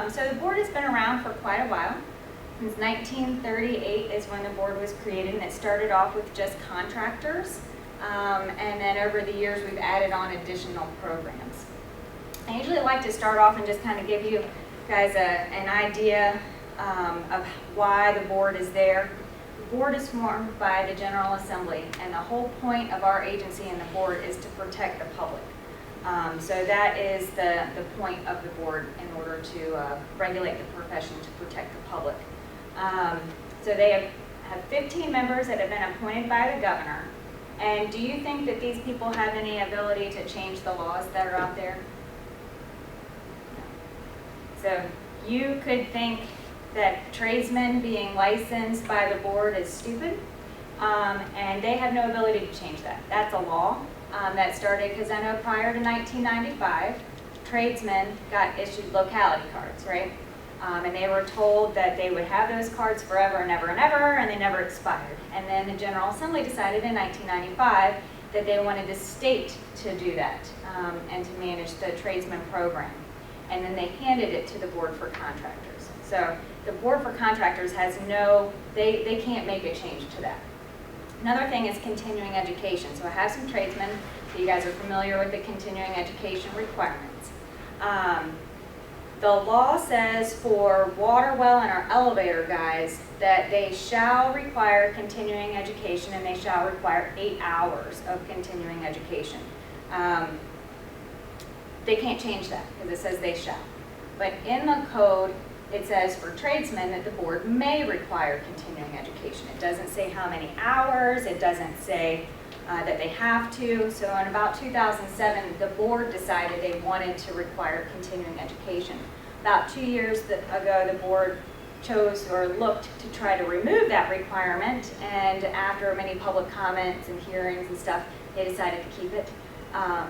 So the board has been around for quite a while. Since 1938 is when the board was created, and it started off with just contractors. And then over the years, we've added on additional programs. I usually like to start off and just kind of give you guys an idea of why the board is there. The board is formed by the General Assembly, and the whole point of our agency and the board is to protect the public. So that is the point of the board in order to regulate the profession, to protect the public. So they have 15 members that have been appointed by the governor. And do you think that these people have any ability to change the laws that are out there? So you could think that tradesmen being licensed by the board is stupid, and they have no ability to change that. That's a law that started, because I know prior to 1995, tradesmen got issued locality cards, right? And they were told that they would have those cards forever and ever and ever, and they never expired. And then the General Assembly decided in 1995 that they wanted the state to do that and to manage the tradesman program. And then they handed it to the Board for Contractors. So the Board for Contractors has they can't make a change to that. Another thing is continuing education. So I have some tradesmen, so you guys are familiar with the continuing education requirements. The law says for water well and our elevator guys that they shall require continuing education, and they shall require 8 hours of continuing education. They can't change that because it says they shall. But in the code, it says for tradesmen that the board may require continuing education. It doesn't say how many hours, it doesn't say that they have to. So in about 2007, the board decided they wanted to require continuing education. About 2 years ago, the board chose or looked to try to remove that requirement, and after many public comments and hearings and stuff, they decided to keep it.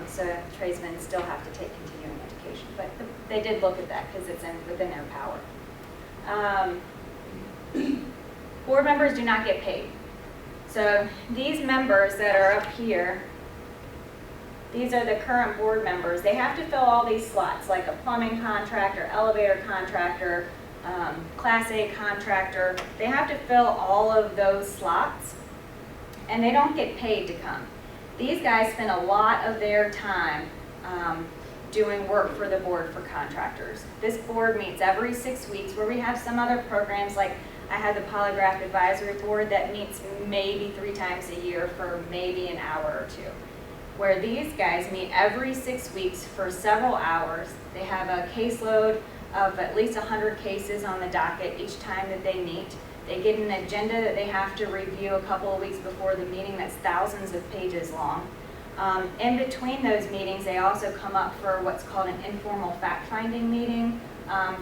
So tradesmen still have to take continuing education, but they did look at that because it's within their power. Board members do not get paid. So these members that are up here, these are the current board members. They have to fill all these slots, like a plumbing contractor, elevator contractor, Class A contractor. They have to fill all of those slots, and they don't get paid to come. These guys spend a lot of their time doing work for the Board for Contractors. This board meets every 6 weeks, where we have some other programs, like I have the Polygraph Advisory Board that meets maybe 3 times a year for maybe an hour or 2. Where these guys meet every 6 weeks for several hours. They have a caseload of at least 100 cases on the docket each time that they meet. They get an agenda that they have to review a couple of weeks before the meeting that's thousands of pages long. In between those meetings, they also come up for what's called an informal fact-finding meeting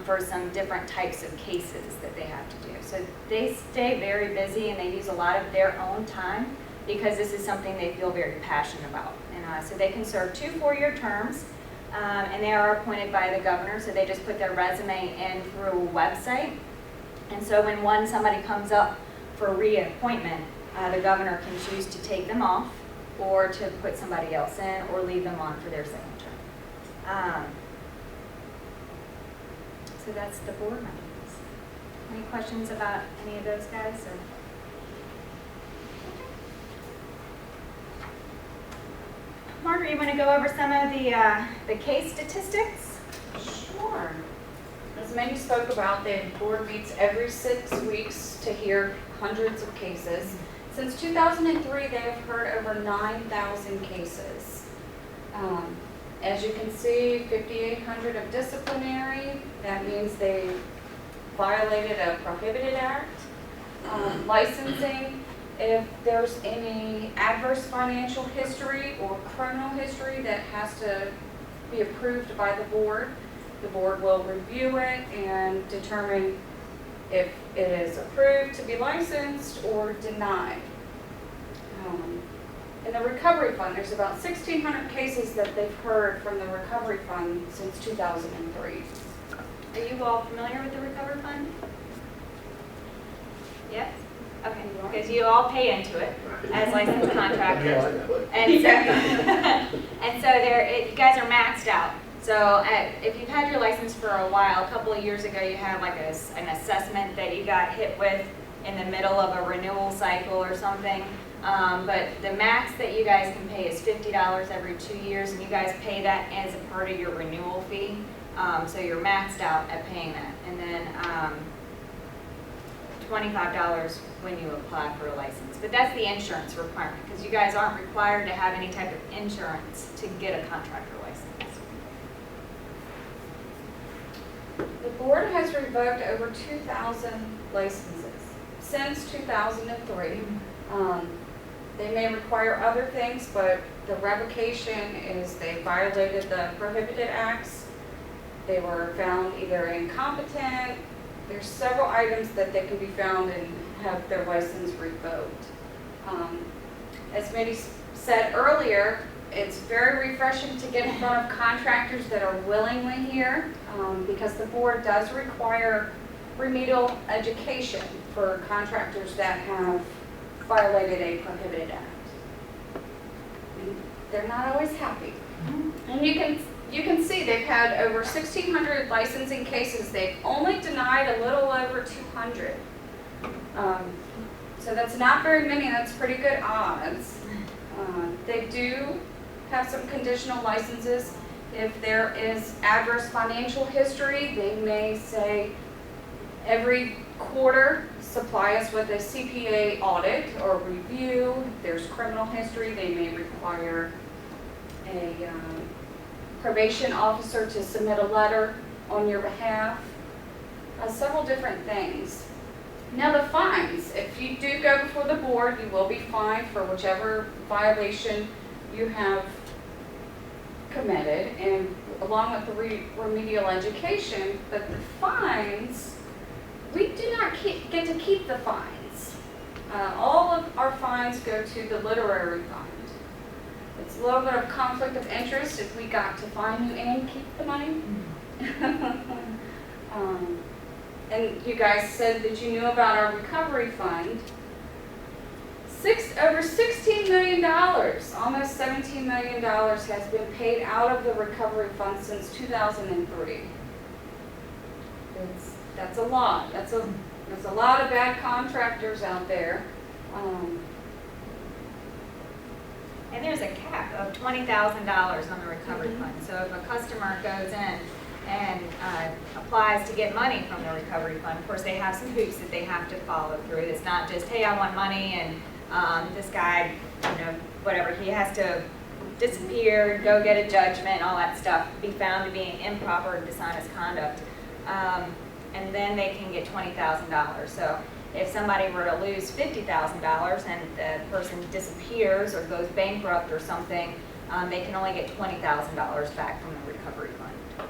for some different types of cases that they have to do. So they stay very busy, and they use a lot of their own time because this is something they feel very passionate about. And so they can serve 2 4-year terms, and they are appointed by the governor, so they just put their resume in through a website. And so when somebody comes up for reappointment, the governor can choose to take them off or to put somebody else in or leave them on for their signature. So that's the board members. Any questions about any of those guys? Or? Margaret, you want to go over some of the case statistics? Sure. As Mandy spoke about, the board meets every 6 weeks to hear hundreds of cases. Since 2003, they have heard over 9,000 cases. As you can see, 5,800 of disciplinary. That means they violated a prohibited act. Licensing, if there's any adverse financial history or criminal history that has to be approved by the board will review it and determine if it is approved to be licensed or denied. In the recovery fund, there's about 1,600 cases that they've heard from the recovery fund since 2003. Are you all familiar with the recovery fund? Yes? Okay, because you all pay into it as licensed contractors. And so, you guys are maxed out. So if you've had your license for a while, a couple of years ago, you had like an assessment that you got hit with in the middle of a renewal cycle or something. But the max that you guys can pay is $50 every 2 years, and you guys pay that as a part of your renewal fee. So you're maxed out at paying that. And then $25 when you apply for a license. But that's the insurance requirement, because you guys aren't required to have any type of insurance to get a contractor license. The board has revoked over 2,000 licenses since 2003. They may require other things, but the revocation is they violated the prohibited acts. They were found either incompetent. There's several items that they can be found and have their license revoked. As Mindy said earlier, it's very refreshing to get in front of contractors that are willingly here, because the board does require remedial education for contractors that have violated a prohibited act. And they're not always happy. And you can see they've had over 1,600 licensing cases. They've only denied a little over 200. So that's not very many. That's pretty good odds. They do have some conditional licenses. If there is adverse financial history, they may say every quarter supply us with a CPA audit or review. If there's criminal history, they may require a probation officer to submit a letter on your behalf. Several different things. Now the fines, if you do go before the board, you will be fined for whichever violation you have committed, and along with the remedial education. But the fines, we do not get to keep the fines. All of our fines go to the literary fund. It's a little bit of conflict of interest if we got to fine you and keep the money. And you guys said that you knew about our recovery fund. Over $16 million, almost $17 million has been paid out of the recovery fund since 2003. That's a lot. That's a lot of bad contractors out there. And there's a cap of $20,000 on the recovery fund. So if a customer goes in and applies to get money from the recovery fund, of course they have some hoops that they have to follow through. It's not just, hey, I want money, and this guy, whatever, he has to disappear, go get a judgment, all that stuff, be found to be improper or dishonest conduct. And then they can get $20,000. So if somebody were to lose $50,000 and the person disappears or goes bankrupt or something, they can only get $20,000 back from the recovery fund.